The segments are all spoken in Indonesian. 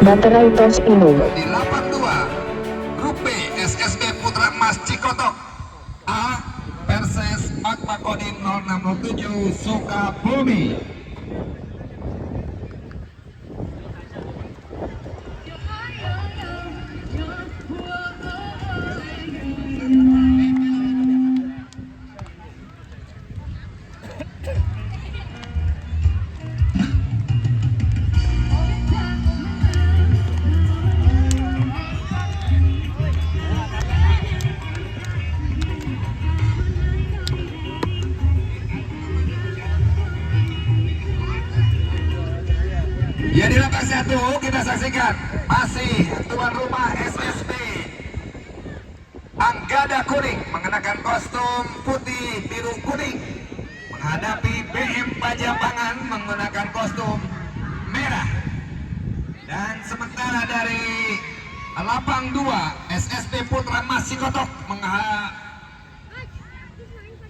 Materai Tos Pinu. Di 82 Grup B SSB Putra Emas Cikotok A versus Magma Kodim 0607 Sukabumi. Ya, di lapak 1 kita saksikan masih tuan rumah SSB Anggada Kuning mengenakan kostum putih biru kuning menghadapi BM Pajampangan menggunakan kostum merah. Dan sementara dari lapang 2 SSB Putra Emas Cikotok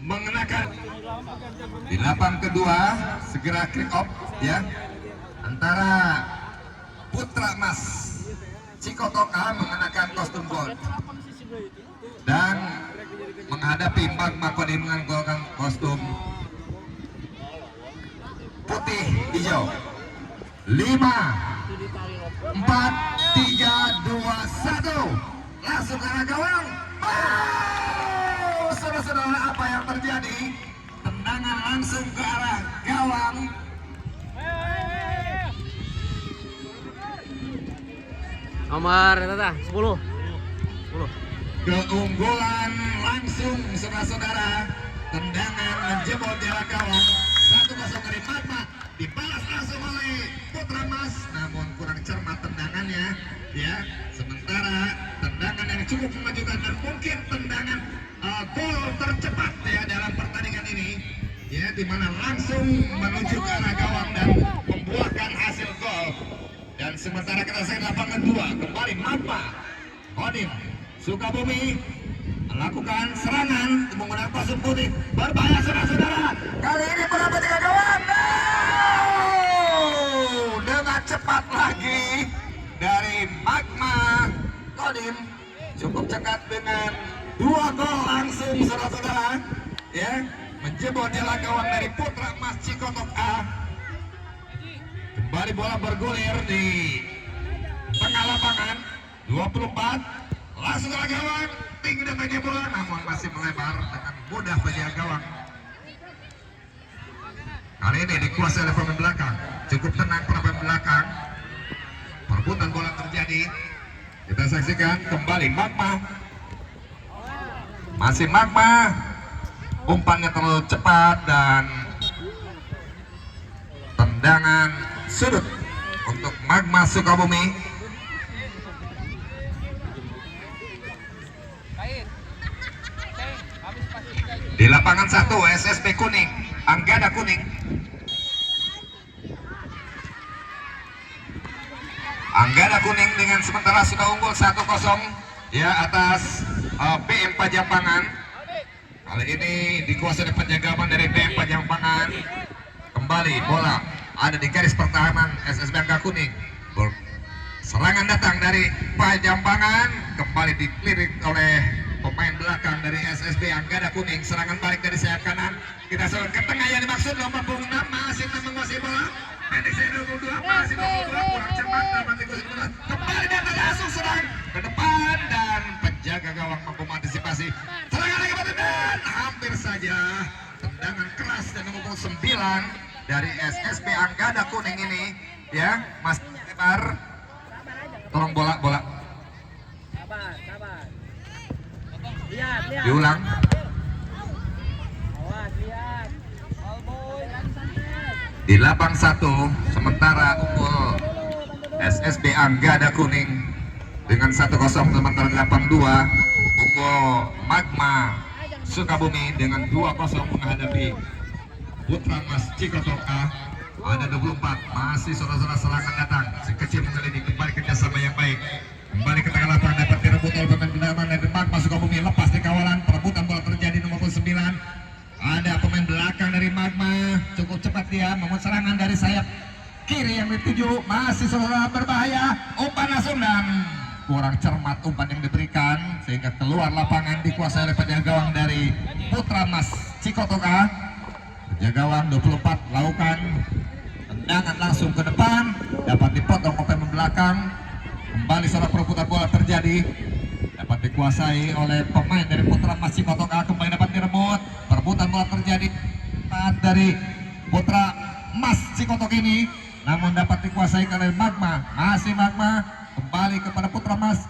mengenakan di lapang kedua segera kick off ya antara Putra Emas Cikotok A mengenakan kostum gold dan menghadapi Magma Kodim menggunakan kostum putih hijau. 5, 4, 3, 2, 1 langsung ke arah gawang. Oh, saudara-saudara, apa yang terjadi? Tendangan langsung ke arah gawang. Nomor 10. Keunggulan langsung saudara-saudara, tendangan menjebol jarak gawang 1-0 dari Magma, dibalas langsung oleh Putra Emas, namun kurang cermat tendangannya ya. Sementara tendangan yang cukup memajukan dan mungkin tendangan gol tercepat ya dalam pertandingan ini ya, dimana langsung menuju ke arah gawang dan membuahkan hasil gol. Dan sementara kita saksikan lapangan 2 kembali Magma Kodim Sukabumi melakukan serangan menggunakan kostum putih berbahaya saudara-saudara. Kali ini berapa tiga gawang? Dengan cepat lagi dari Magma Kodim cukup cekat dengan 2 gol langsung saudara-saudara ya, menjebol jarak gawang dari Putra Emas Cikotok A. Kembali bola bergulir di tengah lapangan 24 langsung ke gawang, tinggi dan bola namun masih melebar dengan mudah penjaga gawang. Kali ini dikuasai oleh pemain belakang, cukup tenang pemain belakang. Perebutan bola terjadi. Kita saksikan kembali Magma, masih Magma, umpannya terlalu cepat dan tendangan sudut untuk Magma Sukabumi. Di lapangan 1 SSB Kuning, Anggada Kuning. Anggada Kuning dengan sementara sudah unggul 1-0 ya atas BM Pajampangan. Kali ini dikuasai oleh penjagaan dari BM Pajampangan. Kembali bola ada di garis pertahanan SSB Anggada Kuning. Serangan datang dari Pajampangan, kembali diklirik oleh pemain belakang dari SSB Anggada Kuning. Serangan balik dari sayap kanan, kita serang ke tengah yang dimaksud nomor 6 masih menguasai bola. Pendek 22 masih 22 kurang cepat dapat dikuasai. Kembali dan langsung serang ke depan dan penjaga gawang mampu mengantisipasi. Serangan lagi dan hampir saja tendangan keras dan nomor 9 dari SSB Anggada Kuning ini ya, masih lebar. Tolong bola. Lihat. Diulang. Awas, lihat. Di lapang 1 sementara unggul SSB Anggada Kuning dengan 1-0, sementara di lapang 2 unggul Magma Sukabumi dengan 2-0 menghadapi Putra Emas Cikotok A. Ada 24, masih saudara-saudara serangan datang, sekecil mengelidi kembali kerjasama yang baik. Kembali ke tengah lapangan dapat direbut oleh pemain belakang dari Magma Sukabumi, lepas di kawalan, perebutan bola terjadi nomor 9. Ada pemain belakang dari Magma, cukup cepat dia membuat serangan dari sayap kiri yang dituju masih saudara berbahaya, umpan langsung dan kurang cermat umpan yang diberikan sehingga keluar lapangan, dikuasai oleh penjaga gawang dari Putra Mas Cikotoka. Penjaga gawang 24 lakukan tendangan langsung ke depan, dapat dipotong pemain belakang. Kembali seorang perebutan bola terjadi, dapat dikuasai oleh pemain dari Putra Mas Cikotoka. Kembali dapat direbut, perebutan bola terjadi dari Putra Mas Cikotok ini, namun dapat dikuasai oleh Magma. Masih Magma kembali kepada Putra Mas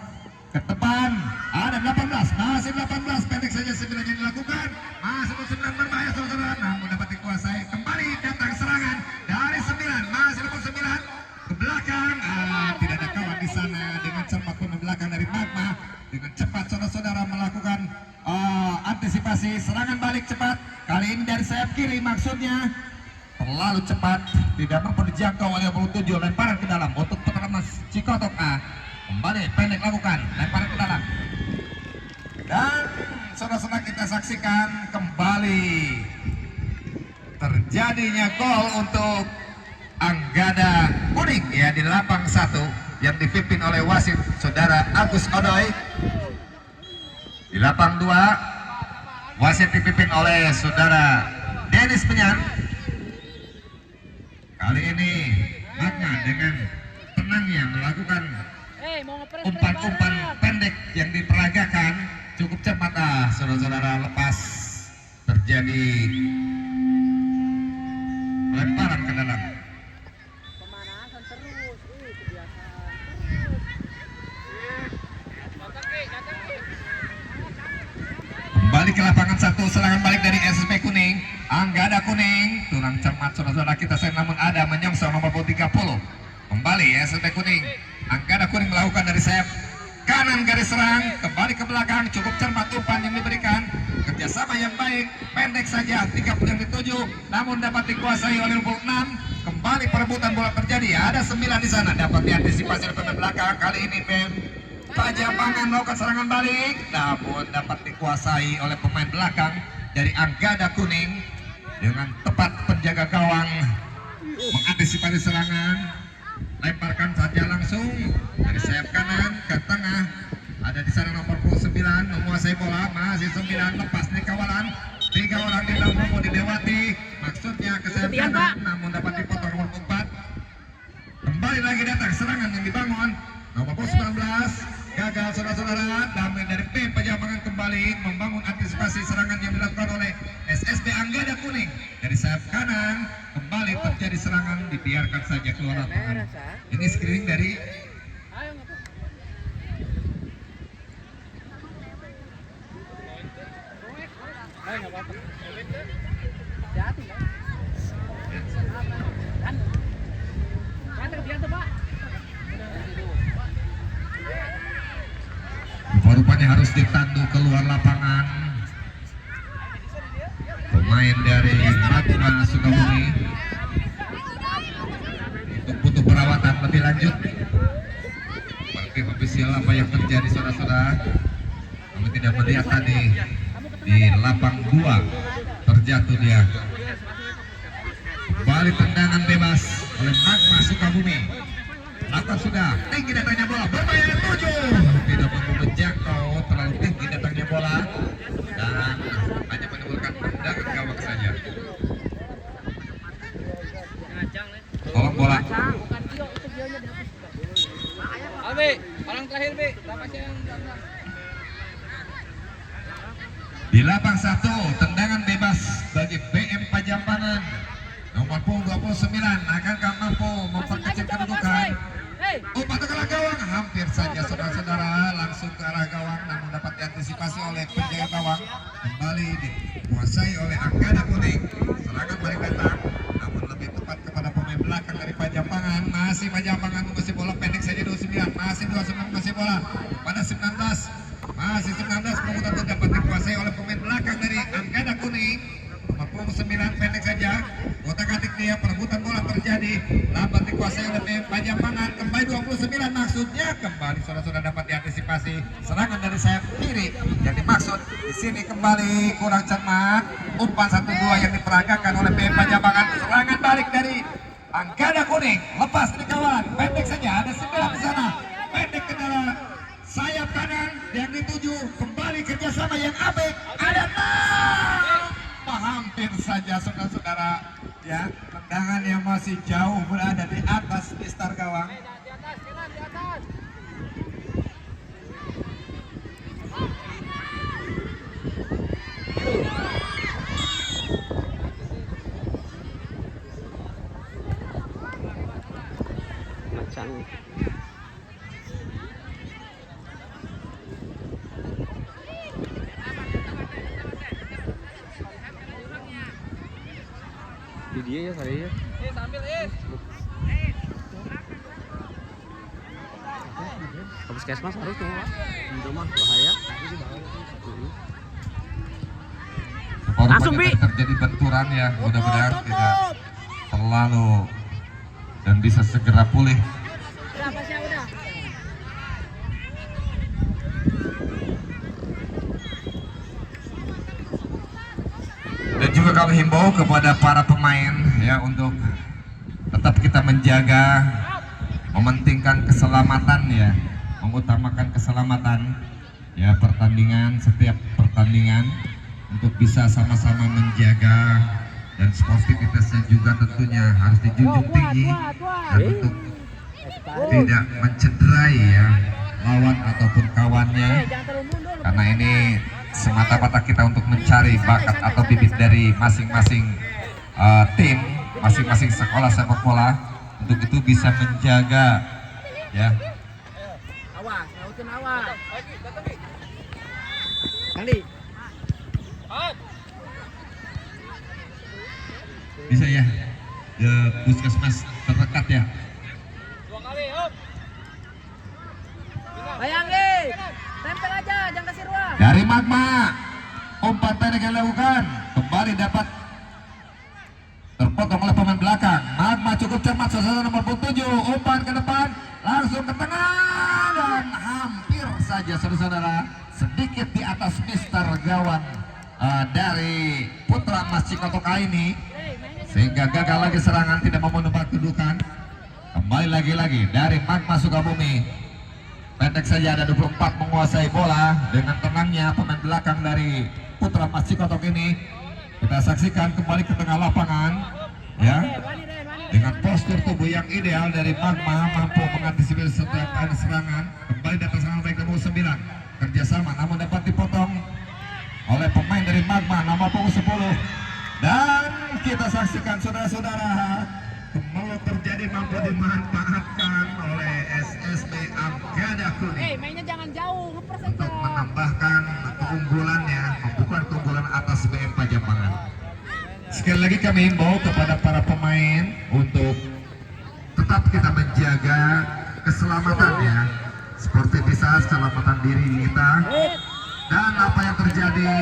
ke depan, ada 18, masih 18, pendek saja 9 yang dilakukan, masih 9 berbahaya saudara, namun dapat dikuasai. Kembali datang serangan dari 9, masih 9 ke belakang, tidak ada kawan di sana. Dengan cepat pemain belakang dari Magma dengan cepat saudara-saudara melakukan antisipasi serangan balik cepat. Kali ini dari sayap kiri, maksudnya terlalu cepat, tidak mampu dijangkau oleh 27. Lemparan ke dalam untuk Putra Mas Cikotok. Kembali pendek lakukan, lemparan ke dalam, dan saudara-saudara kita saksikan kembali terjadinya gol untuk Anggada Kuning ya di lapang 1 yang dipimpin oleh wasit saudara Agus Odoy. Di lapang 2 wasit dipimpin oleh saudara Dennis Penyan. Kali ini Magma dengan tenangnya melakukan umpan-umpan pendek yang diperagakan cukup cepat. Saudara-saudara, lepas terjadi lemparan ke dalam. Pemanasan terus, kebiasaan. Kembali ke lapangan 1, serangan balik dari SSB Kuning. Anggada Kuning, kurang cermat saudara-saudara kita namun ada menyongsong nomor 30. Kembali SSB Kuning, Anggada Kuning melakukan dari sayap kanan garis serang, kembali ke belakang, cukup cermat umpan yang diberikan, kerjasama yang baik, pendek saja 30 yang dituju, namun dapat dikuasai oleh 26. Kembali perebutan bola terjadi, ada 9 di sana, dapat diantisipasi oleh pemain belakang. Kali ini Pajapangan melakukan serangan balik, namun dapat dikuasai oleh pemain belakang dari Anggada Kuning. Dengan tepat penjaga gawang mengantisipasi serangan, lemparkan saja langsung dari sayap kanan ke tengah. Ada di sana nomor 29 menguasai bola, masih 9, lepas dari kawalan, 3 orang di dalam mau didewati, maksudnya ke sayap kanan, namun dapat dipotong nomor 4. Kembali lagi datang serangan yang dibangun nomor 19, gagal saudara-saudara. Damai dari P Pajapangan kembali membangun antisipasi serangan yang dilakukan oleh SSB Anggada Kuning. Dari sayap kanan kembali terjadi serangan, dibiarkan saja keluar lapangan. Ini screening dari rupanya harus ditandu keluar lapangan pemain dari Magma Sukabumi untuk butuh perawatan lebih lanjut. Seperti ofisial apa yang terjadi saudara-saudara, kami tidak melihat tadi di lapang 2 terjatuh dia. Kembali tendangan bebas oleh Magma Sukabumi. Lakukan sudah, tinggi datangnya bola, berbahaya 7, tidak mampu menjangkau, terlalu tinggi datangnya bola dan hanya menimbulkan tendangan gawang saja. Tolong bola. Albi, orang terakhir Bi, Di lapang 1, tendangan bebas bagi BM Pajapangan. Nomor 29 akankah mampu memperkecil kedudukan? Umpan ke arah gawang, hampir saja saudara-saudara langsung ke arah gawang, namun dapat diantisipasi oleh penjaga gawang. Kembali dikuasai oleh Anggada Kuning. Serangan balik datang, namun lebih tepat kepada pemain belakang dari Pajapangan. Masih Pajapangan menguasai bola, pendek saja 29, masih 29 menguasai bola pada 19, masih 19, pemutar dapat dikuasai oleh pemain belakang dari Anggada Kuning. 49 pendek saja, otak-atik dia, perebutan bola terjadi, dapat dikuasai oleh Pajapangan. Kembali 29, maksudnya kembali saudara-saudara dapat diantisipasi serangan dari sayap kiri yang dimaksud di sini. Kembali kurang cermat, umpan 1-2 yang diperagakan oleh PM Pajapangan. Serangan balik dari Langgada kuning, lepas dari kawan, pendek saja, ada 9 di sana, pendek ke dalam sayap kanan yang dituju, kembali kerjasama yang apik, ada 6, hampir saja saudara-saudara, ya, tendangan yang masih jauh berada di atas Mister gawang. Di atas, kanan, di atas. Macan. Di dia ya saya ya. Sambil Ke puskesmas harus tuh Pak. Di rumah bahaya. Langsung, Bi. Terjadi benturan ya, mudah-mudahan tidak terlalu dan bisa segera pulih. Udah, pasnya udah. Dan juga kami himbau kepada para pemain ya untuk tetap kita menjaga, mementingkan keselamatan ya, mengutamakan keselamatan ya setiap pertandingan untuk bisa sama-sama menjaga dan sportivitasnya juga tentunya harus dijunjung tinggi dan untuk tidak mencederai ya lawan ataupun kawannya, karena ini semata-mata kita untuk mencari bakat atau bibit dari masing-masing tim, masing-masing sekolah sepak bola, untuk itu bisa menjaga ya. Awas, ngautin awas. Kali. Bisa ya, puskesmas terdekat ya. 2 kali, hop. Bayangin. Tempel aja, jangan kasih ruang. Dari Magma, umpan pendek yang dilakukan kembali dapat terpotong oleh pemain belakang. Magma cukup cermat, sasaran nomor 7, umpan ke depan, langsung ke tengah dan hampir saja saudara-saudara sedikit di atas Mister gawang dari Putra Mas Cikotoka ini, sehingga gagal lagi serangan, tidak mau menebak kedudukan. Kembali lagi dari Magma Sukabumi, pendek saja ada 24 menguasai bola dengan tenangnya pemain belakang dari Putra Mas Cikotok ini. Kita saksikan kembali ke tengah lapangan ya, dengan postur tubuh yang ideal dari Magma, mampu mengantisipasi setiap kali serangan. Kembali datang serangan baik nomor 9, kerjasama namun dapat dipotong oleh pemain dari Magma nomor 10. Dan kita saksikan saudara-saudara, kembali terjadi mampu dimanfaatkan oleh SSB Langgada Kuning Mainnya jangan jauh, ngepres untuk aja. menambahkan keunggulannya, membuka keunggulan atas BM Pajamangan. Sekali lagi kami himbau kepada para pemain untuk tetap kita menjaga keselamatan ya, seperti bisa keselamatan diri kita. Dan apa yang terjadi,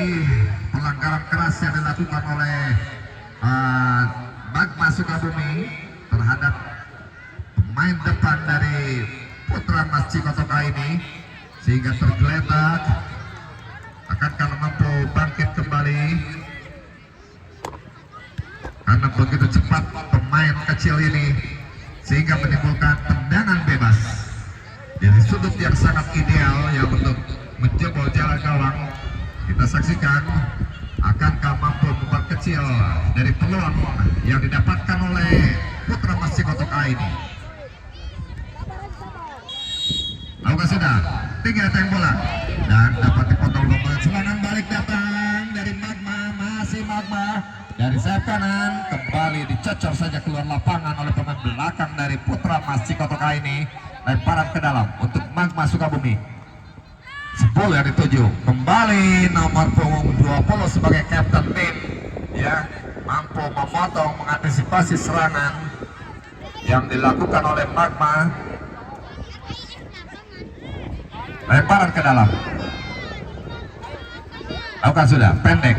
pelanggaran keras yang dilakukan oleh Magma Sukabumi terhadap pemain depan dari Putra Mas Cikotoka ini, sehingga tergeletak. Akankah mampu bangkit kembali karena begitu cepat pemain kecil ini, sehingga menimbulkan tendangan bebas dari sudut yang sangat ideal ya untuk menjebol jalan gawang. Kita saksikan akankah mampu memperkecil dari peluang yang didapatkan oleh Putra Mas Cikotoka ini. Lakukan sudah, 3 teng bola dan dapat dipotong kembali. Serangan balik datang dari Magma, masih Magma dari sayap kanan, kembali dicocor saja keluar lapangan oleh pemain belakang dari Putra Mas Cikotoka ini. Lemparan ke dalam untuk Magma Sukabumi. 10 yang dituju, kembali nomor punggung 20 sebagai kapten tim ya, mampu memotong, mengantisipasi serangan yang dilakukan oleh Magma. Lemparan ke dalam, lakukan sudah, pendek.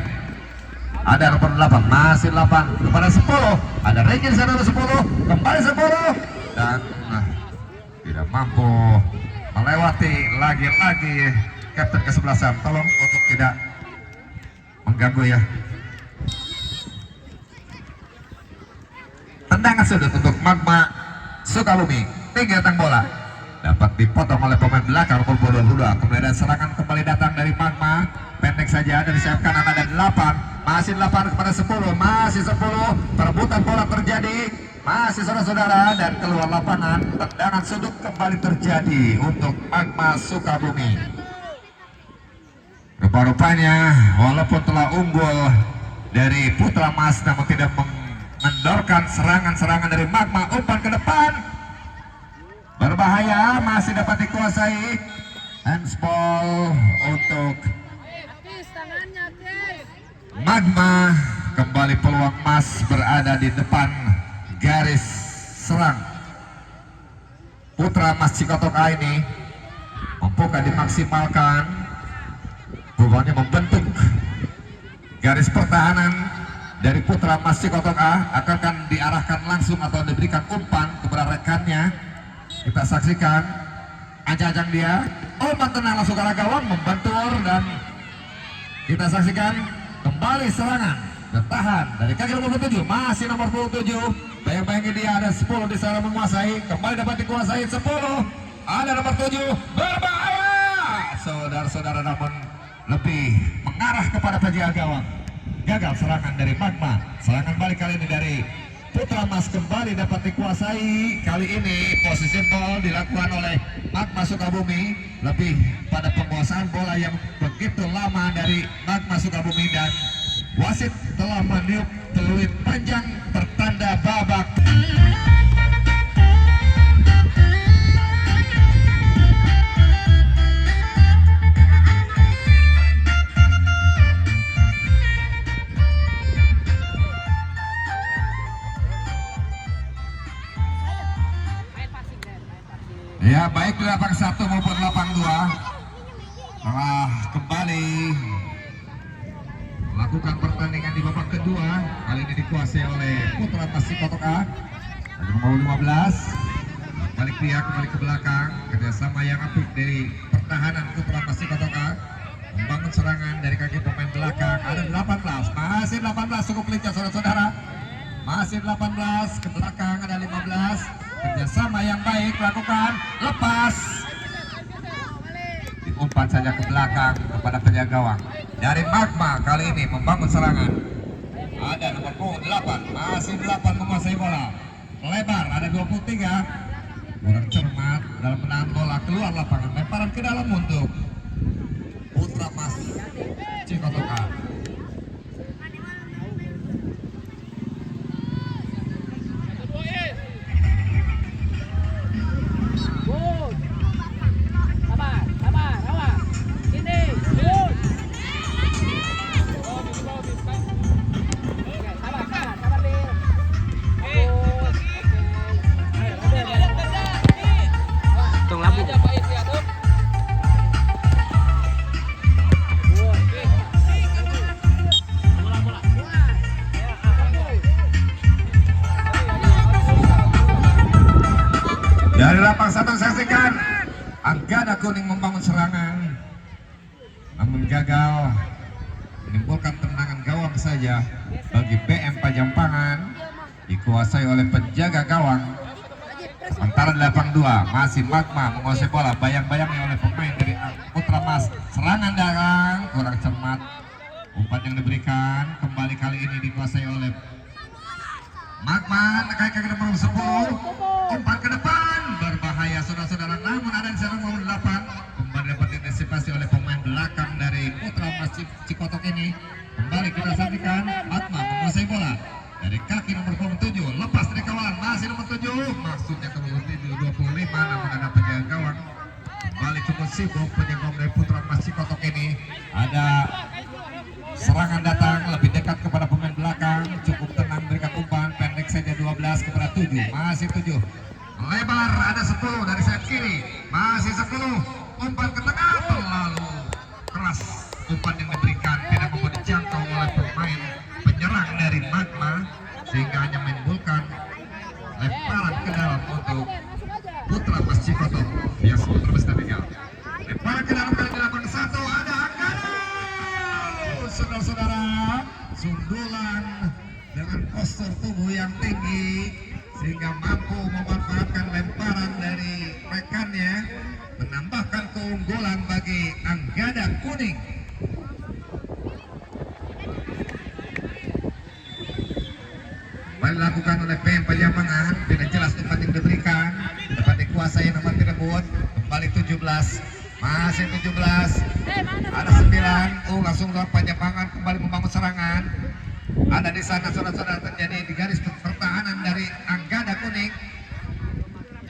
Ada nomor 8, masih 8 kepada 10. Ada Regi di sana 10, kembali 10 dan tidak mampu melewati lagi-lagi kapten kesebelasan. Tolong untuk tidak mengganggu ya. 6 tendangan sudut untuk Magma Sukabumi. 3 datang bola dapat dipotong oleh pemain belakang nomor 22. Kemudian serangan kembali datang dari Magma, pendek saja dari sayap kanan ada 8, masih 8 kepada 10, masih 10, perebutan bola terjadi, masih saudara-saudara, dan keluar lapangan. Tendangan sudut kembali terjadi untuk Magma Sukabumi. Rupa-rupanya walaupun telah unggul dari Putra Mas, namun tidak mengendorkan serangan-serangan dari Magma. Umpan ke depan berbahaya, masih dapat dikuasai. Handsball untuk Magma. Kembali peluang Mas berada di depan garis serang. Putra Mas Cikotok A ini mampukah dimaksimalkan, bukannya membentuk garis pertahanan dari Putra Mas Cikotok A, akan diarahkan langsung atau diberikan umpan kepada rekannya. Kita saksikan ajang-ajang dia, umpan tenang langsung ke arah gawang, membentur, dan kita saksikan kembali serangan bertahan dari kaki nomor 7, masih nomor 27. Bayang-bayangin dia ada 10 di sana menguasai, kembali dapat dikuasai 10, ada nomor 7, berbahaya saudara-saudara, namun lebih mengarah kepada penjaga gawang. Gagal serangan dari Magma. Serangan balik kali ini dari Putra Mas kembali dapat dikuasai. Kali ini posisi ball dilakukan oleh Magma Sukabumi, lebih pada penguasaan bola yang begitu lama dari Magma Sukabumi, dan wasit telah meniup peluit panjang pertanda babak. Ya, baik di lapang 1 maupun lapang 2 telah kembali melakukan pertandingan di babak kedua. Kali ini dikuasai oleh Putra Mas Cikotok A nomor 15. Balik dia kembali ke belakang, kerjasama yang apik dari pertahanan Putra Mas Cikotok A, membangun serangan dari kaki pemain belakang. Ada 18, masih 18, cukup lincah saudara-saudara, masih 18, ke belakang ada 15. Kerjasama yang baik lakukan, lepas, diumpan saja ke belakang kepada penjaga gawang dari Magma. Kali ini membangun serangan, ada nomor 8, masih 8 menguasai bola lebar, ada 23, kurang cermat dalam menahan bola, keluar lapangan, lemparan ke dalam untuk Putra Mas Cikotok A. Dari lapang 1 saksikan Anggada Kuning membangun serangan, namun gagal, menimbulkan tendangan gawang saja bagi BM Pajampangan, dikuasai oleh penjaga gawang. Sementara di lapang 2 masih Magma menguasai bola, bayang-bayangnya oleh pemain dari Putra Mas. Serangan darang kurang cermat, umpan yang diberikan kembali kali ini dikuasai oleh Magma. Kaki nomor 10, umpan ke depan berbahaya saudara-saudara, namun ada di sana nomor 8, kembali dapat diantisipasi oleh pemain belakang dari Putra Mas Cikotok ini. Kembali kita saksikan Magma menguasai bola dari kaki nomor 27, lepas dari kawalan, masih nomor 7, maksudnya nomor 25, namun ada penjaga gawang. Kembali cukup sibuk penjaga gawang dari Putra Mas Cikotok ini. Ada serangan datang lebih dekat kepada pemain belakang, cukup tenang berikan umpan pendek saja, 12 kepada 7, masih 7, lebar, ada 10 dari sayap kiri, masih 10, umpan ke tengah, terlalu keras umpan yang diberikan, tidak mampu dijangkau oleh pemain penyerang dari Magma, sehingga hanya menimbulkan lemparan ke dalam untuk Putra Mas Cikotok. Ya, Putra Mas tinggal lemparan ke dalam kali dilakukan 1, ada Anggada. Saudara-saudara, sundulan dengan postur tubuh yang tinggi, sehingga mampu memanfaatkan lemparan dari rekannya, menambahkan keunggulan bagi Anggada Kuning. Dilakukan oleh PM Pajamangan, tidak jelas umpan yang diberikan, dapat dikuasai nomor direbut, kembali 17, masih 17, ada 9, langsung lewat Pajamangan kembali membangun serangan. Ada di sana saudara-saudara terjadi di garis pertahanan dari Anggada Kuning.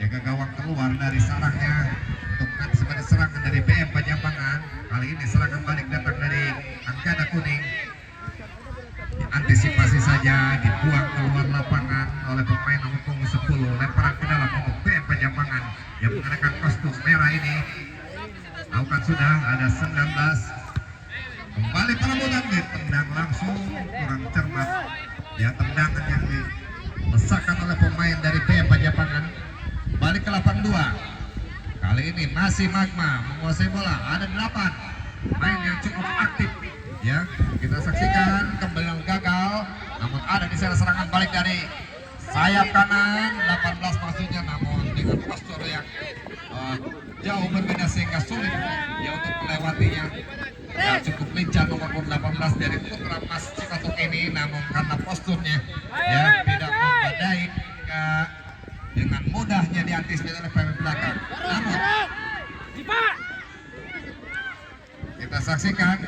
Jaga gawang keluar dari sarangnya untuk mengantisipasi serangan dari PM Pajamangan. Kali ini serangan balik datang dari Anggada Kuning. Antisipasi saja, dibuang keluar lapangan oleh pemain nomor punggung 10, lemparan ke dalam untuk PM Pajamangan yang mengenakan kostum merah ini. Lakukan sudah, ada 19, kembali perebutan, ditendang langsung, kurang cermat ya, tendangan yang dilesakan oleh pemain dari PM Pajamangan. Balik ke 82, kali ini masih Magma menguasai bola, ada 8 main yang cukup aktif ya. Kita saksikan kembali gagal, namun ada di sana serangan balik dari sayap kanan 18 maksudnya, namun dengan postur yang jauh berbeda sehingga sulit ya untuk melewatinya. Ya, cukup lincah nomor 18 dari Putra Mas Cikotok ini, namun karena posturnya ya tidak memadai dengan mudahnya diantisipasi oleh pemain belakang. Namun kita saksikan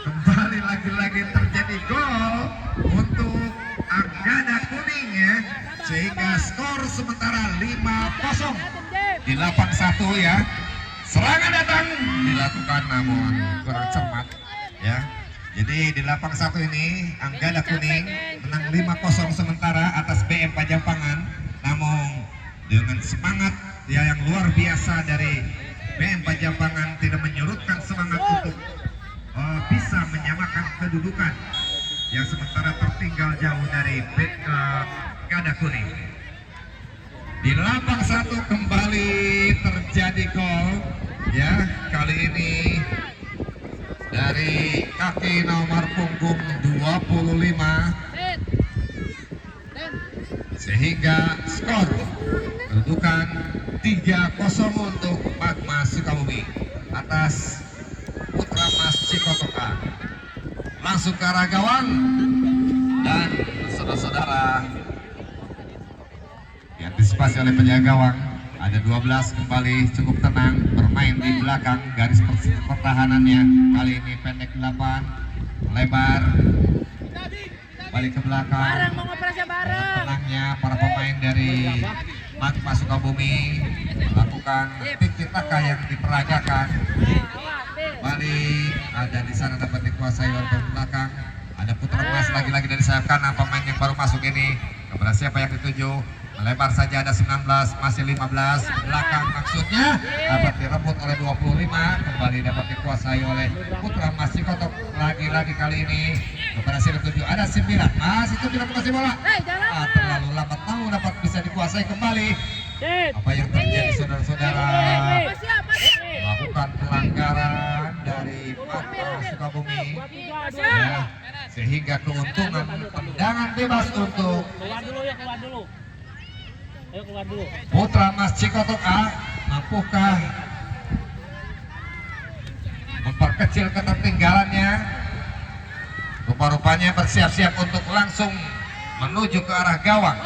kembali lagi-lagi terjadi gol untuk Anggada Kuning ya, sehingga skor sementara 5-0 di lapang 1 ya. Serangan datang dilakukan namun kurang cermat ya. Jadi di lapang 1 ini Anggada Kuning menang 5-0 sementara atas BM Pajapangan, namun dengan semangat ya yang luar biasa dari BM Pajapangan tidak menyurutkan semangat untuk bisa menyamakan kedudukan yang sementara tertinggal jauh dari Anggada Kuning. Di lapang 1 kembali terjadi gol ya, kali ini dari kaki nomor punggung 25, sehingga skor kedudukan 3-0 untuk Magma Sukabumi atas Putra Mas Cikotok. Langsung ke arah gawang dan saudara-saudara diantisipasi oleh penjaga gawang. Ada 12 kembali cukup tenang bermain di belakang garis pertahanannya. Kali ini pendek 8 lebar balik ke belakang. Tenangnya para pemain dari Magma Sukabumi melakukan tiki-taka yang diperagakan. Balik ada di sana dapat dikuasai oleh belakang. Ada Putra Mas lagi-lagi dari sayap kanan, pemain yang baru masuk ini. Kepada siapa yang dituju? Melebar saja, ada 19, masih 15 belakang maksudnya, dapat direbut oleh 25, kembali dapat dikuasai oleh Putra Mas Cikotok lagi-lagi kali ini. Kepada siapa dituju? Ada 9, masih 9 masih bola. Terlalu lambat, mau dapat bisa dikuasai kembali. Apa yang terjadi saudara-saudara? Melakukan pelanggaran dari Magma Sukabumi ya, sehingga keuntungan tendangan bebas untuk Putra Mas Cikotok. Mampukah memperkecil ketertinggalannya? Rupa-rupanya bersiap-siap untuk langsung menuju ke arah gawang.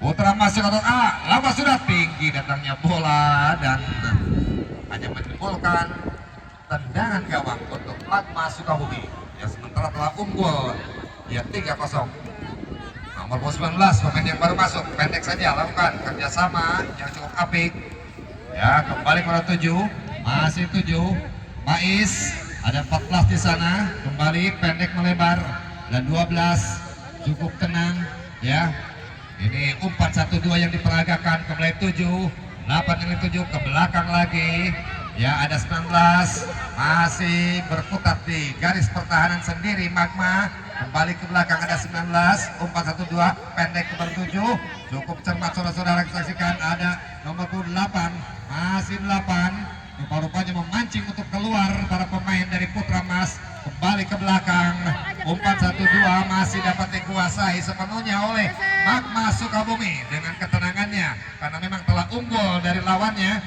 Putra Mas Cikotok lama sudah tinggi datangnya bola dan hanya menimbulkan tendangan gawang untuk Magma Sukabumi yang sementara telah unggul ya 3-0. Nomor 19 pemain yang baru masuk, pendek saja lakukan kerjasama yang cukup apik ya. Kembali ke 7, masih 7 Mais, ada 14 di sana, kembali pendek melebar dan 12 cukup tenang ya. Ini umpan 1-2 yang diperagakan, kembali 7, 8 yang dituju ke belakang lagi ya. Ada 19 masih berkutat di garis pertahanan sendiri Magma. Kembali ke belakang, ada 19, umpan 1-2 pendek ke 7, cukup cermat saudara-saudara. Saksikan ada nomor 8, masih 8 rupa-rupanya memancing untuk keluar para pemain dari Putra Mas. Kembali ke belakang, umpan 1-2 masih dapat dikuasai sepenuhnya oleh Magma Sukabumi dengan ketenangannya karena memang telah unggul dari lawannya.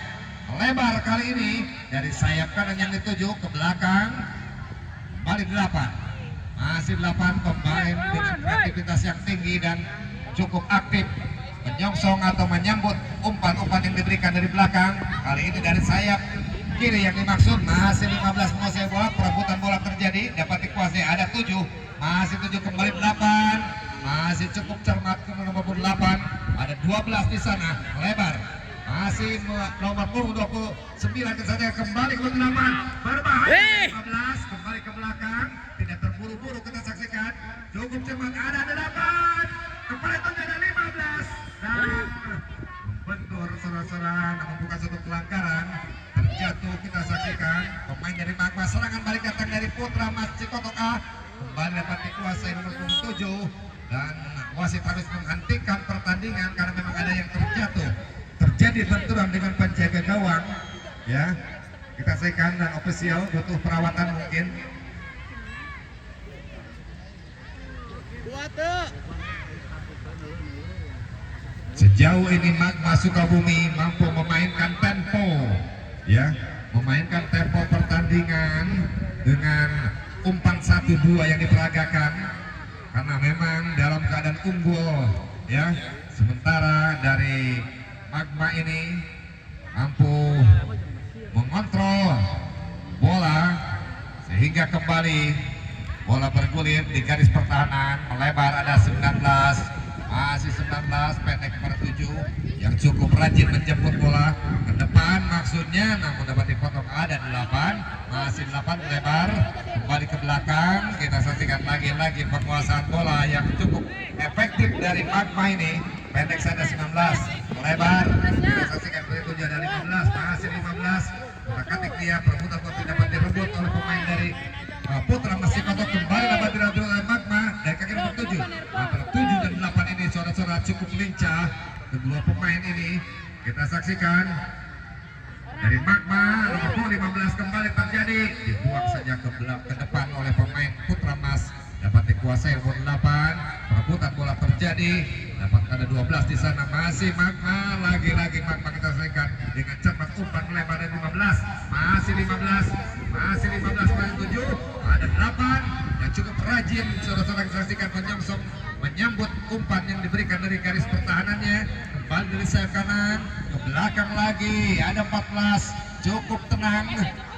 Lebar kali ini dari sayap kanan yang dituju ke belakang, kembali 8. Masih 8 pemain dengan kreativitas yang tinggi dan cukup aktif menyongsong atau menyambut umpan-umpan yang diberikan dari belakang. Kali ini dari sayap kiri yang dimaksud. Masih 15 menguasai bola, perebutan bola terjadi, dapat dikuasai, ada 7. Masih 7 kembali 8. Masih cukup cermat ke nomor 8. Ada 12 di sana, lebar. Masih nomor 29 saja kembali ke 8. Berbahaya 15 kembali ke belakang. Tidak terburu-buru kita saksikan. Cukup cepat ada 8. Kembali ada 15 dan membentur serangan membuka satu pelanggaran. Terjatuh kita saksikan pemain dari Magma. Serangan balik datang dari Putra Mas Cikotok A. Kembali dapat dikuasai nomor 7 dan wasit harus menghentikan pertandingan karena memang ada yang terjatuh. Terjadi benturan dengan penjaga gawang, ya. Kita saksikan dan ofisial butuh perawatan mungkin. Sejauh ini Magma Sukabumi mampu memainkan tempo, ya, memainkan tempo pertandingan dengan umpan 1-2 yang diperagakan karena memang dalam keadaan unggul, ya. Sementara dari Magma ini mampu mengontrol bola sehingga kembali bola bergulir di garis pertahanan, melebar ada 19. Masih 19 pendek per 7 yang cukup rajin menjemput bola ke depan maksudnya, namun dapat dipotong ada 8. Masih 8 lebar kembali ke belakang. Kita saksikan lagi-lagi penguasaan bola yang cukup efektif dari Magma ini. Pendek saja 19 lebar. Kita saksikan berikutnya ada 15. Masih 15 ketik dia perebutan bola dapat direbut oleh pemain dari Putra Mas Cikotok. Kembali dapat direbut oleh Magma dari kaki nomor 7. Antara 7 dan 8 ini saudara-saudara cukup lincah kedua pemain ini. Kita saksikan dari Magma nomor 15 kembali terjadi, dibuang saja ke depan oleh pemain Putra Mas, dapat dikuasai nomor 8. Perebutan bola terjadi, dapat ada 12 di sana. Masih Magma, lagi-lagi Magma kita saksikan dengan cepat umpan melebar dari 15. Masih 15 kembali 7. Ada 8 yang cukup rajin saudara-saudara kita saksikan menyongsong menyambut umpan yang diberikan dari garis pertahanannya. Kembali dari sayap kanan ke belakang lagi, ada 14. Cukup tenang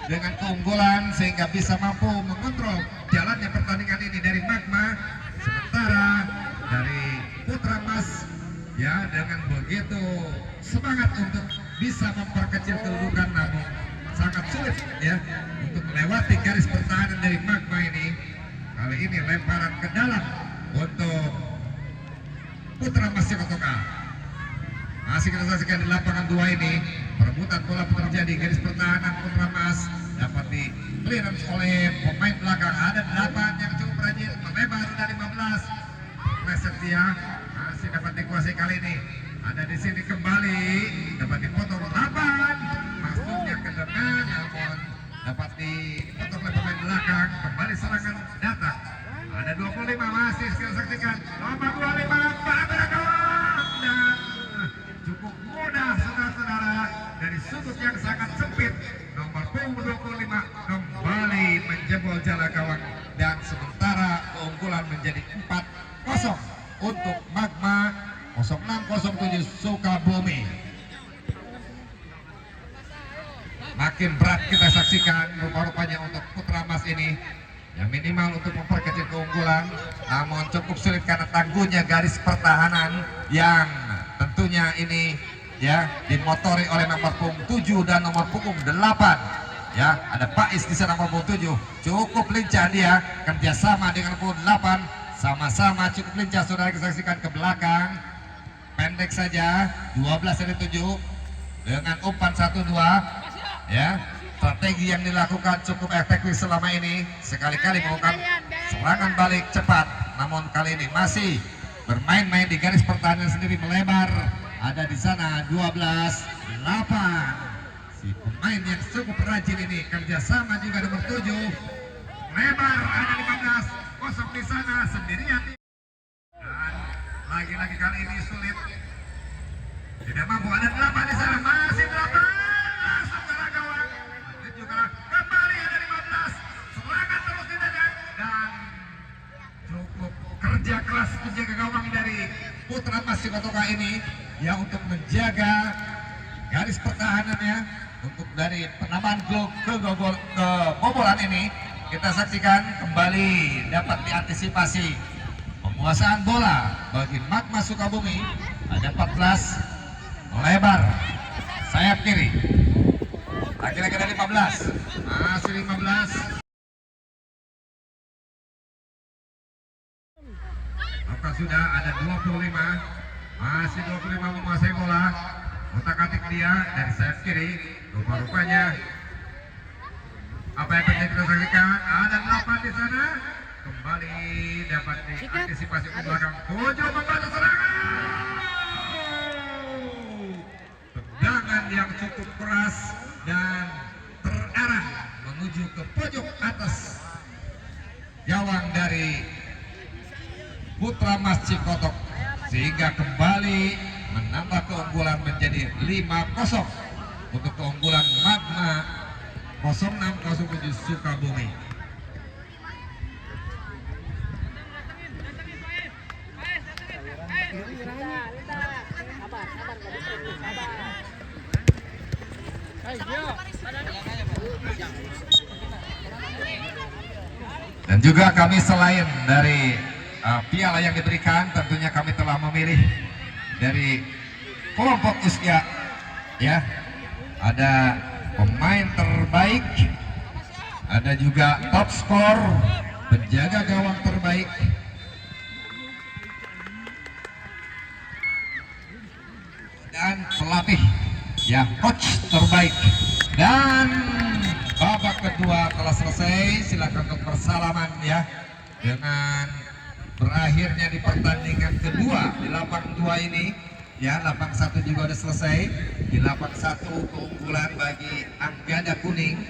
dengan keunggulan sehingga bisa mampu mengontrol jalannya pertandingan ini dari Magma. Sementara dari Putra Mas, ya, dengan begitu semangat untuk bisa memperkecil kedudukan, namun sangat sulit, ya, untuk melewati garis pertahanan dari Magma ini. Kali ini lemparan ke dalam untuk Putra Mas Cikotok A. Masih kita saksikan di lapangan 2 ini, perebutan bola terjadi, garis pertahanan Putra Mas dapat di clearance oleh pemain belakang. Ada 8 yang cukup rajin melebar dari 15. Meleset dia, masih dapat dikuasai kali ini. Ada di sini kembali, dapat dipotong 8. Maksudnya ke depan, namun dapat dipotong oleh pemain belakang. Kembali serangan datang. Ada 25 masih kita saksikan. Nomor 25 pada gawang dan cukup mudah saudara-saudara dari sudut yang sangat sempit. Nomor 25 kembali menjebol jala gawang dan sementara keunggulan menjadi 4-0 untuk Magma. 0607 Sukabumi. Makin berat kita saksikan rupa-rupanya untuk Putra Mas ini, yang minimal untuk memperkecil keunggulan, namun cukup sulit karena tangguhnya garis pertahanan yang tentunya ini, ya, dimotori oleh nomor punggung 7 dan nomor punggung 8. Ya, ada Pais di sana nomor punggung 7. Cukup lincah dia kerjasama dengan punggung 8, sama-sama cukup lincah saudara kita saksikan ke belakang. Pendek saja 12 dari 7 dengan umpan 1-2, ya. Strategi yang dilakukan cukup efektif selama ini, sekali-kali melakukan serangan balik cepat, namun kali ini masih bermain-main di garis pertahanan sendiri, melebar. Ada di sana 12-8 si pemain pemain yang cukup rajin ini. Kerjasama juga nomor 7. Lebar ada 15 kosong di sana sendirian. Dan lagi-lagi kali ini sulit. Tidak mampu, ada 8 di sana, masih 8. Langsung ke gawang. Dan juga kembali ada 15. Serangan terus didadak dan cukup kerja keras menjaga gawang dari Putra Mas Cikotoka ini yang untuk menjaga garis pertahanannya untuk dari penambahan gol ke kebobolan ini. Kita saksikan kembali dapat diantisipasi penguasaan bola bagi Magma Sukabumi. Ada 14 melebar sayap kiri. Lagi-lagi ada 15. Masih 15. Maka sudah ada 25. Masih 25 menguasai bola. Otak-atik dia dari sayap kiri. Rupa-rupanya apa yang terjadi kita saksikan, ada 8 di sana. Kembali dapat diantisipasi ke belakang. 7 membantu serangan. Tendangan yang cukup keras dan terarah menuju ke pojok atas gawang dari Putra Mas Cikotok, sehingga kembali menambah keunggulan menjadi 5-0 untuk keunggulan Magma 0607 Sukabumi. Dan juga kami selain dari piala yang diberikan, tentunya kami telah memilih dari kelompok usia, ya, ada pemain terbaik, ada juga top skor, penjaga gawang terbaik, dan pelatih, ya, coach terbaik. Dan babak kedua telah selesai. Silakan untuk bersalaman, ya, dengan berakhirnya di pertandingan kedua di lapang 2 ini, ya. Lapang 1 juga sudah selesai. Di lapang 1 keunggulan bagi Anggada Kuning,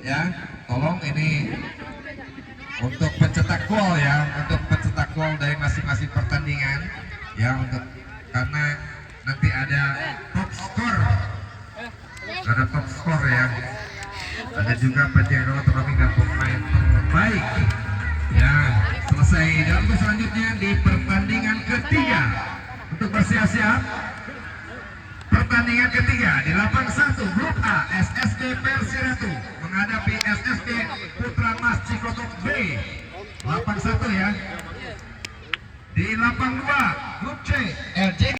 ya. Tolong ini untuk pencetak gol, ya, untuk pencetak gol dari masing-masing pertandingan, ya, untuk karena nanti ada top skor, ya. Ada juga penjaga terbaik dan pemain terbaik, ya. Selesai. Dan untuk selanjutnya di pertandingan ketiga untuk bersiap-siap pertandingan ketiga di lapang 1 grup A, SSB Persiratu menghadapi SSB Putra Mas Cikotok B. Lapang 1, ya. Di lapang 2 grup C, LJ